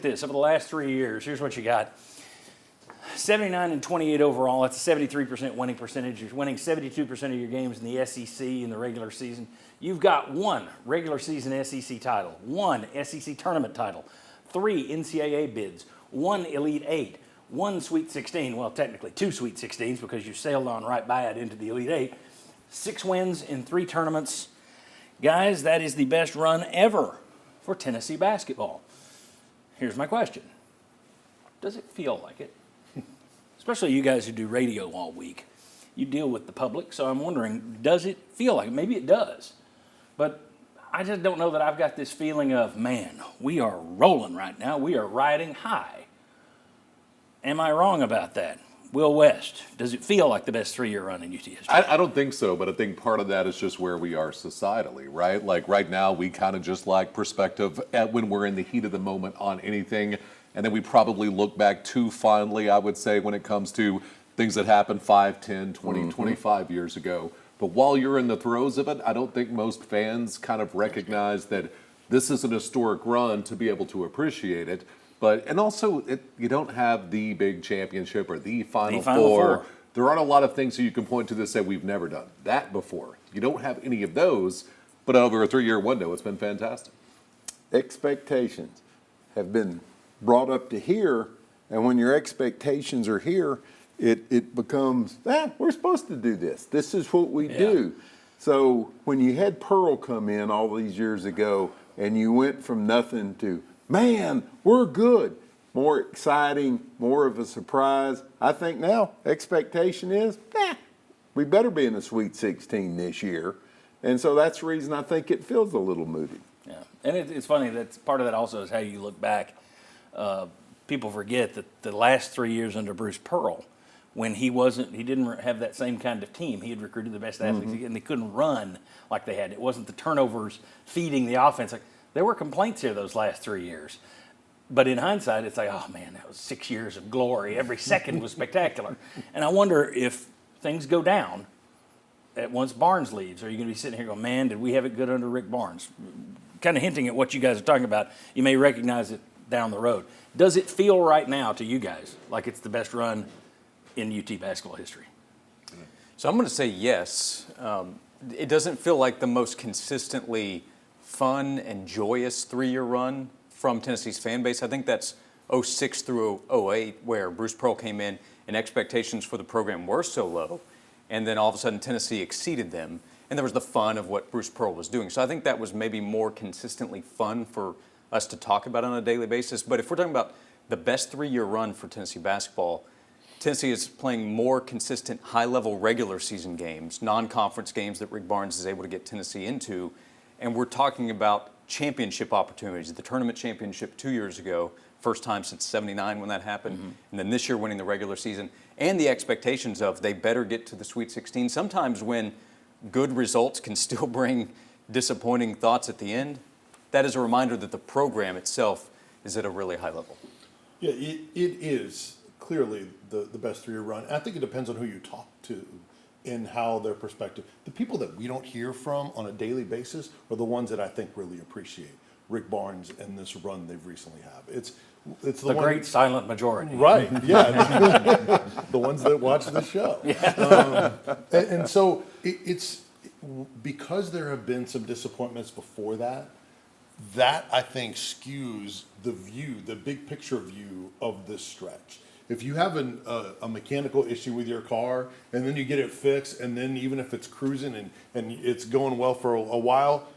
this. Over the last 3 years, here's what you got. 79 and 28 overall. That's a 73% winning percentage. You're winning 72% of your games in the SEC in the regular season. You've got one regular season SEC title, one SEC tournament title, 3 NCAA bids, 1 Elite Eight, 1 Sweet 16. Well, technically 2 Sweet 16s because you sailed on right by it into the Elite Eight. 6 wins in 3 tournaments. Guys, that is the best run ever for Tennessee basketball. Here's my question. Does it feel like it? Especially you guys who do radio all week. You deal with the public, so I'm wondering, does it feel like it? Maybe it does. But I just don't know that I've got this feeling of, man, we are rolling right now. We are riding high. Am I wrong about that? Will West, does it feel like the best 3-year run in UT history? I don't think so, but I think part of that is just where we are societally, right? Like right now, we kind of just like perspective at when we're in the heat of the moment on anything. And then we probably look back too fondly, I would say, when it comes to things that happened 5, 10, 20, 25 years ago. But while you're in the throes of it, I don't think most fans kind of recognize that this is an historic run to be able to appreciate it. And also, you don't have the big championship or the Final Four. There aren't a lot of things that you can point to that say we've never done that before. You don't have any of those, but over a 3-year window, it's been fantastic. Expectations have been brought up to here, and when your expectations are here, it becomes, we're supposed to do this. This is what we do. So when you had Pearl come in all these years ago, and you went from nothing to, man, we're good, more exciting, more of a surprise. I think now expectation is, we better be in the Sweet 16 this year. And so that's the reason I think it feels a little moody. Yeah, and it's funny that part of that also is how you look back. People forget that the last 3 years under Bruce Pearl, when he didn't have that same kind of team. He had recruited the best athletes, and they couldn't run like they had. It wasn't the turnovers feeding the offense. Like, there were complaints here those last 3 years. But in hindsight, it's like, oh, man, that was 6 years of glory. Every second was spectacular. And I wonder if things go down once Barnes leaves. Are you going to be sitting here going, man, did we have it good under Rick Barnes? Kind of hinting at what you guys are talking about. You may recognize it down the road. Does it feel right now to you guys like it's the best run in UT basketball history? So I'm going to say yes. It doesn't feel like the most consistently fun and joyous 3-year run from Tennessee's fan base. I think that's 06 through 08, where Bruce Pearl came in and expectations for the program were so low, and then all of a sudden Tennessee exceeded them, and there was the fun of what Bruce Pearl was doing. So I think that was maybe more consistently fun for us to talk about on a daily basis. But if we're talking about the best 3-year run for Tennessee basketball, Tennessee is playing more consistent high-level regular season games, non-conference games that Rick Barnes is able to get Tennessee into, and we're talking about championship opportunities. The tournament championship 2 years ago, first time since '79 when that happened, and then this year winning the regular season, and the expectations of they better get to the Sweet 16. Sometimes when good results can still bring disappointing thoughts at the end, that is a reminder that the program itself is at a really high level. Yeah, it is clearly the best 3-year run. I think it depends on who you talk to and how their perspective. The people that we don't hear from on a daily basis are the ones that I think really appreciate Rick Barnes and this run they've recently have. It's the great silent majority. Right, yeah. The ones that watch the show. Yeah. And so it's because there have been some disappointments before that I think skews the view, the big picture view of this stretch. If you have a mechanical issue with your car and then you get it fixed, and then even if it's cruising and it's going well for a while,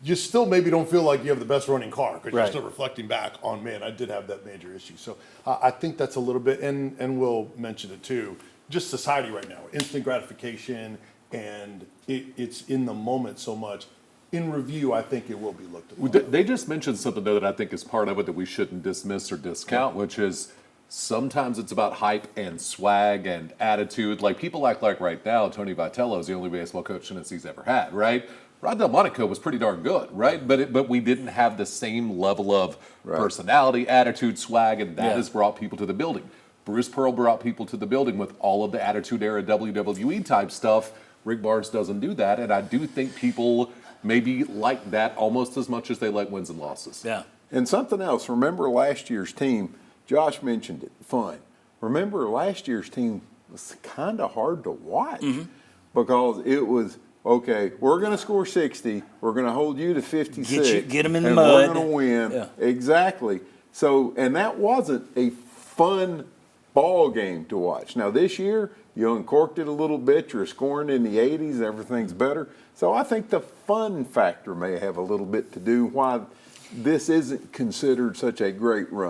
you still maybe don't feel like you have the best running car because you're still reflecting back on, man, I did have that major issue. So I think that's a little bit, and we'll mention it too, just society right now, instant gratification, and it's in the moment so much. In review, I think it will be looked at. They just mentioned something though that I think is part of it that we shouldn't dismiss or discount, which is sometimes it's about hype and swag and attitude. Like people act like right now Tony Vitello is the only baseball coach Tennessee's ever had, right? Rod Delmonico was pretty darn good, right? But we didn't have the same level of personality, attitude, swag, and that has brought people to the building. Bruce Pearl brought people to the building with all of the Attitude Era WWE type stuff. Rick Barnes doesn't do that, and I do think people maybe like that almost as much as they like wins and losses. Yeah. And something else, remember last year's team, Josh mentioned it, fun. Remember last year's team was kind of hard to watch because it was, okay, we're going to score 60, we're going to hold you to 56. Get 'em in the and mud. we're going to win. Yeah. Exactly. So, and that wasn't a fun ball game to watch. Now this year, you uncorked it a little bit, you're scoring in the 80s, everything's better. So I think the fun factor may have a little bit to do why this isn't considered such a great run.